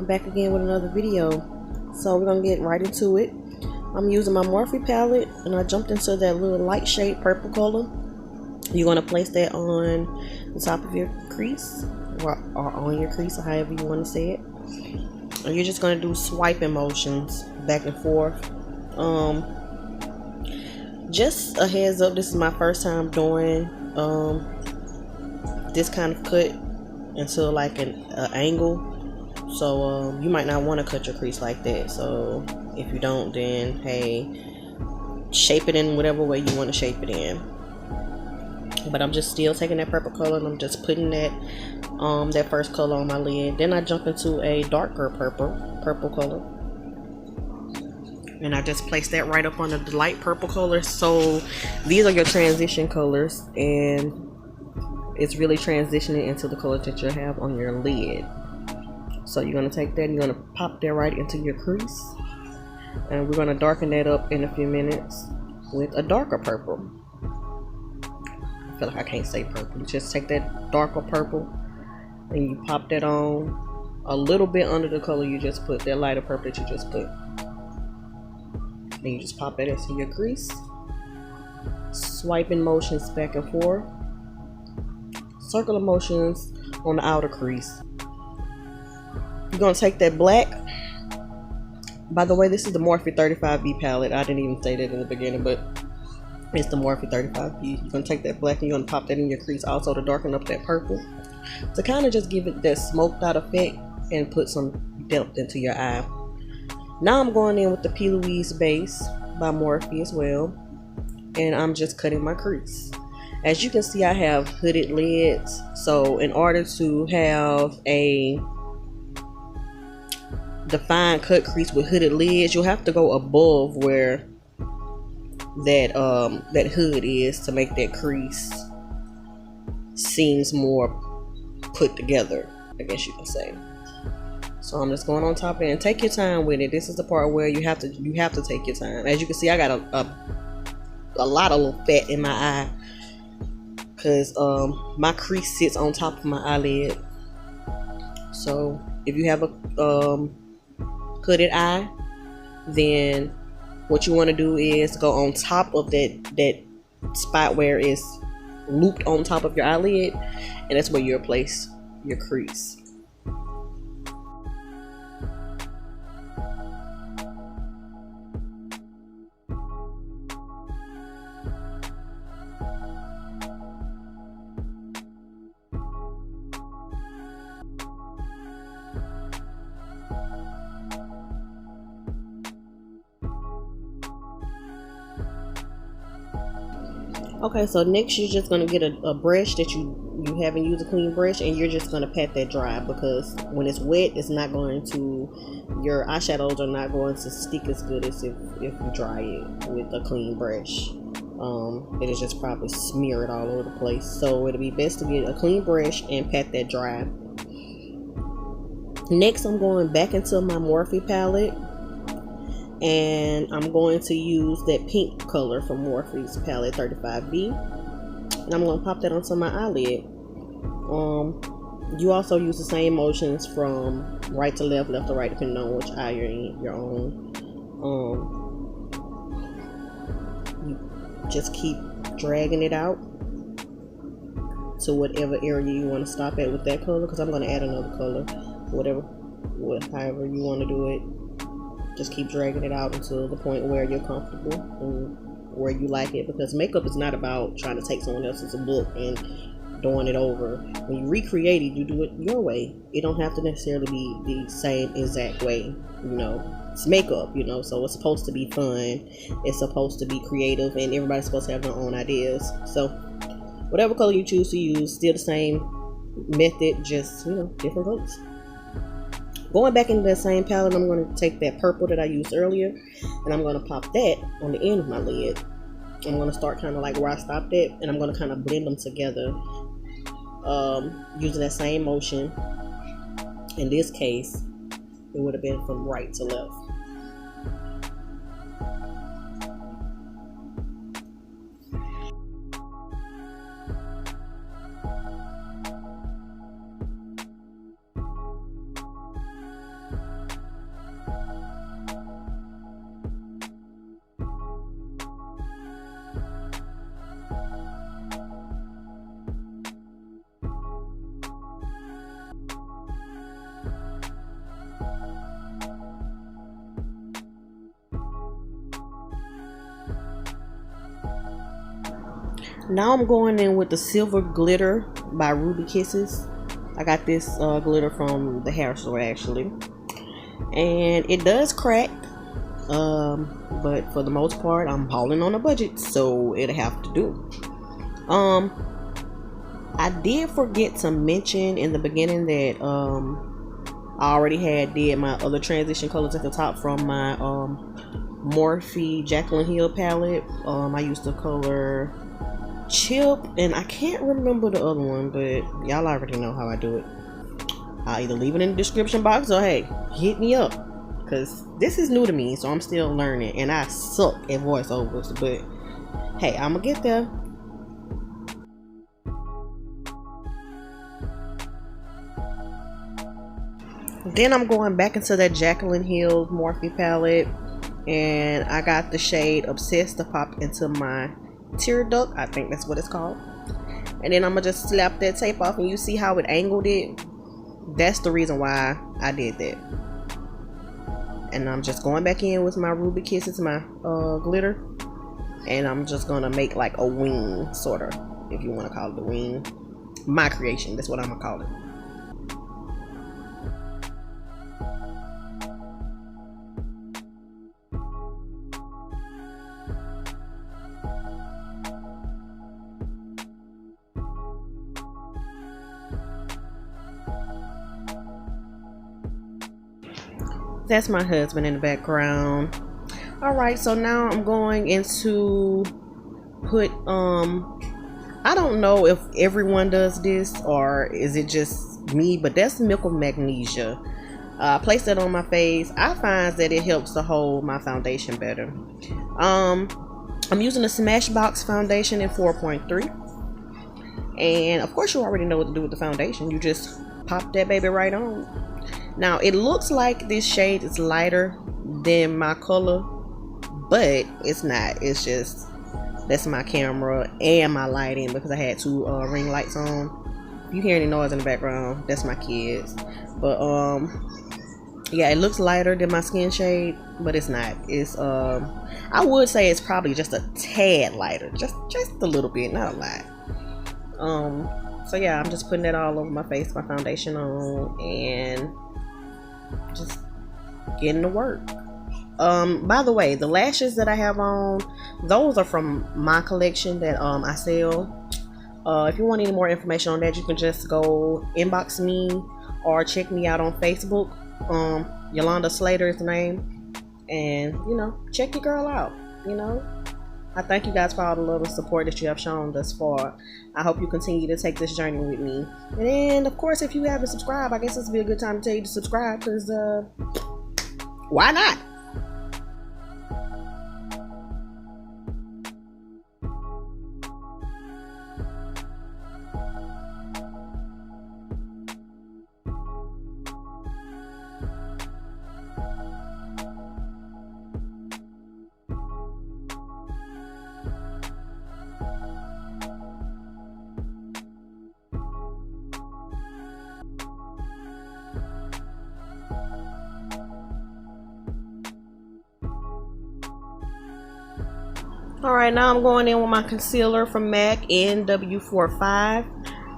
I'm back again with another video. So we're gonna get right into it. I'm using my Morphe palette and I jumped into that little light shade purple color. You're gonna place that on the top of your crease or on your crease, or however you want to say it. And you're just gonna do swiping motions back and forth. Just a heads up, this is my first time doing this kind of cut into like an angle. So you might not want to cut your crease like that. So if you don't, then hey, shape it in whatever way you want to shape it in. But I'm just still taking that purple color and I'm just putting that that first color on my lid. Then I jump into a darker purple color, and I just place that right up under the light purple color. So these are your transition colors, and it's really transitioning into the color that you have on your lid. So you're going to take that and you're going to pop that right into your crease, and we're going to darken that up in a few minutes with a darker purple. I feel like I can't say purple. You just take that darker purple and you pop that on a little bit under the color you just put, that lighter purple that you just put. Then you just pop that into your crease, swiping motions back and forth, circular motions on the outer crease. You're going to take that black. By the way, this is the Morphe 35B palette. I didn't even say that in the beginning, but it's the Morphe 35B. You're going to take that black and you're going to pop that in your crease also to darken up that purple, to kind of just give it that smoked out effect and put some depth into your eye. Now I'm going in with the P. Louise base by Morphe as well, and I'm just cutting my crease. As you can see, I have hooded lids, so in order to have a defined cut crease with hooded lids, you'll have to go above where that hood is to make that crease seems more put together, I guess you can say. So I'm just going on top of it, and take your time with it. This is the part where you have to take your time. As you can see, I got a lot of little fat in my eye because my crease sits on top of my eyelid. So if you have a hooded eye, then what you want to do is go on top of that spot where it's looped on top of your eyelid, and that's where you'll place your crease. Okay, so next you're just going to get a brush that you haven't used, a clean brush, and you're just going to pat that dry, because when it's wet, it's not going to, your eyeshadows are not going to stick as good as if you dry it with a clean brush. It'll just probably smear it all over the place. So it'll be best to get a clean brush and pat that dry. Next, I'm going back into my Morphe palette, and I'm going to use that pink color from Morphe's palette 35B, and I'm going to pop that onto my eyelid. You also use the same motions from right to left, left to right, depending on which eye you're in, your own. You just keep dragging it out to whatever area you want to stop at with that color, because I'm going to add another color, however you want to do it. Just keep dragging it out until the point where you're comfortable and where you like it, because makeup is not about trying to take someone else's look and doing it over. When you recreate it, you do it your way. It don't have to necessarily be the same exact way, it's makeup, so it's supposed to be fun, it's supposed to be creative, and everybody's supposed to have their own ideas. So whatever color you choose to use, still the same method, just different colors. Going back into that same palette, I'm going to take that purple that I used earlier, and I'm going to pop that on the end of my lid. I'm going to start kind of like where I stopped at, and I'm going to kind of blend them together using that same motion. In this case, it would have been from right to left. Now I'm going in with the Silver Glitter by Ruby Kisses. I got this glitter from the hair store actually, and it does crack, but for the most part I'm hauling on a budget, so it'll have to do. I did forget to mention in the beginning that I already did my other transition colors at the top from my Morphe Jaclyn Hill palette. I used the color Chip, and I can't remember the other one, but y'all already know how I do it. I'll either leave it in the description box or hey, hit me up, because this is new to me, so I'm still learning and I suck at voiceovers, but hey, I'm gonna get there. Then I'm going back into that Jaclyn Hill Morphe palette, and I got the shade Obsessed to pop into my tear duct. I think that's what it's called. And then I'm gonna just slap that tape off, and you see how it angled it? That's the reason why I did that. And I'm just going back in with my Ruby Kisses, my glitter, and I'm just gonna make like a wing, sort of, if you want to call it a wing. My creation, that's what I'm gonna call it. That's my husband in the background. All right, so now I'm going into put I don't know if everyone does this or is it just me, but that's Milk of Magnesia. Place that on my face. I find that it helps to hold my foundation better. I'm using the Smashbox foundation in 4.3, and of course you already know what to do with the foundation. You just pop that baby right on. Now it looks like this shade is lighter than my color, but it's not. It's just that's my camera and my lighting, because I had two ring lights on. If you hear any noise in the background, that's my kids. But yeah, it looks lighter than my skin shade, but it's not. It's I would say it's probably just a tad lighter, just a little bit, not a lot. So yeah, I'm just putting that all over my face, my foundation on, and just getting to work. By the way, the lashes that I have on, those are from my collection that I sell. If you want any more information on that, you can just go inbox me or check me out on Facebook. Yolanda Slater is the name, and you know, check your girl out. You know, I thank you guys for all the love and support that you have shown thus far. I hope you continue to take this journey with me. And then, of course, if you haven't subscribed, I guess this would be a good time to tell you to subscribe, because why not? Alright, now I'm going in with my concealer from MAC NW45.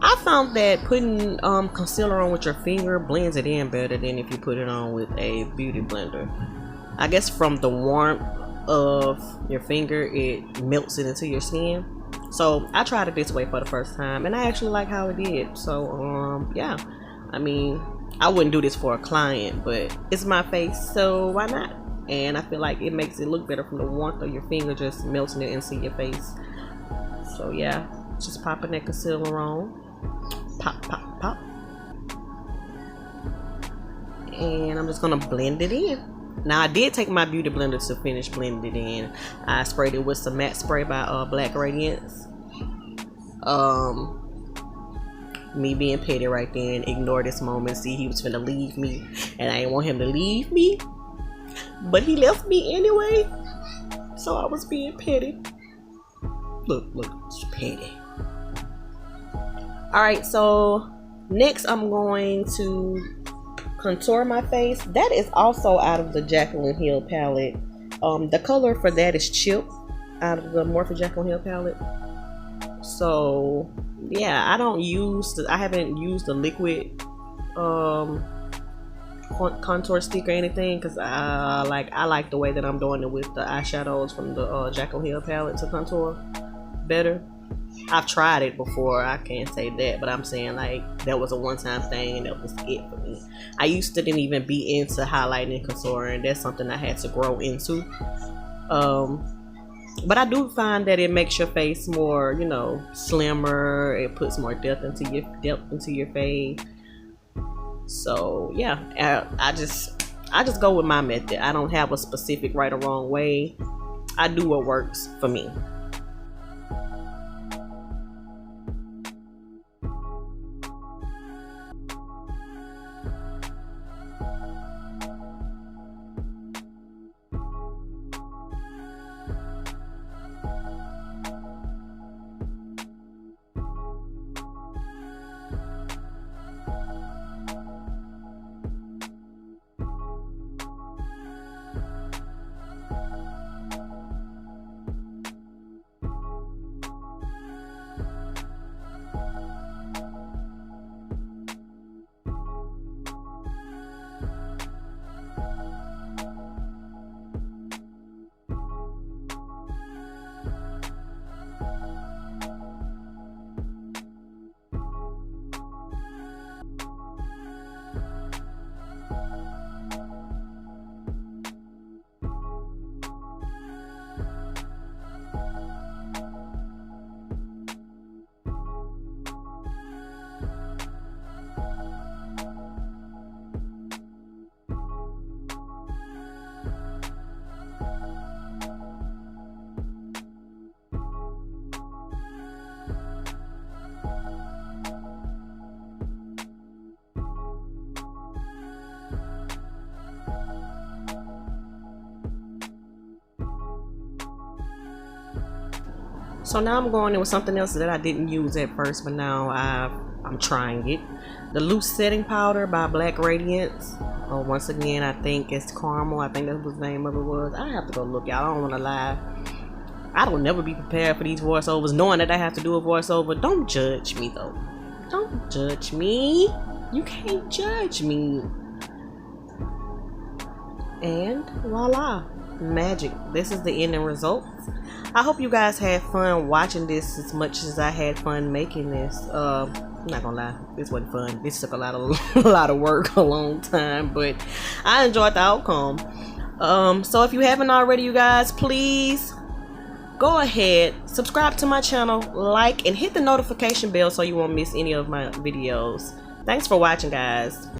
I found that putting concealer on with your finger blends it in better than if you put it on with a beauty blender. I guess from the warmth of your finger, it melts it into your skin. So I tried it this way for the first time, and I actually like how it did. So yeah, I mean, I wouldn't do this for a client, but it's my face, so why not? And I feel like it makes it look better from the warmth of your finger just melting it into your face. So yeah, just popping that concealer on. Pop, pop, pop. And I'm just gonna blend it in. Now I did take my beauty blender to finish blending it in. I sprayed it with some matte spray by Black Radiance. Me being petty right then, ignore this moment. See, he was finna leave me, and I didn't want him to leave me, but he left me anyway, so I was being petty. Look, it's petty. Alright, so next I'm going to contour my face. That is also out of the Jaclyn Hill palette. The color for that is Chip, out of the Morphe Jaclyn Hill palette. So yeah, I haven't used the liquid contour stick or anything, because I like the way that I'm doing it with the eyeshadows from the Jack O'Hill palette to contour better. I've tried it before, I can't say that, but I'm saying like that was a one-time thing and that was it for me. I used to didn't even be into highlighting and contouring. That's something I had to grow into. But I do find that it makes your face more, you know, slimmer. It puts more depth into your face. So yeah, I just go with my method. I don't have a specific right or wrong way. I do what works for me. So now I'm going in with something else that I didn't use at first, but now I'm trying it. The loose setting powder by Black Radiance. Once again, I think it's caramel. I think that's what the name of it was. I have to go look, y'all. I don't want to lie. I don't never be prepared for these voiceovers, knowing that I have to do a voiceover. Don't judge me though. Don't judge me. You can't judge me. And voila, magic. This is the ending result. I hope you guys had fun watching this as much as I had fun making this. I'm not gonna lie, this wasn't fun. This took a lot of work, a long time, but I enjoyed the outcome. So if you haven't already, you guys, please go ahead, subscribe to my channel, like, and hit the notification bell so you won't miss any of my videos. Thanks for watching, guys.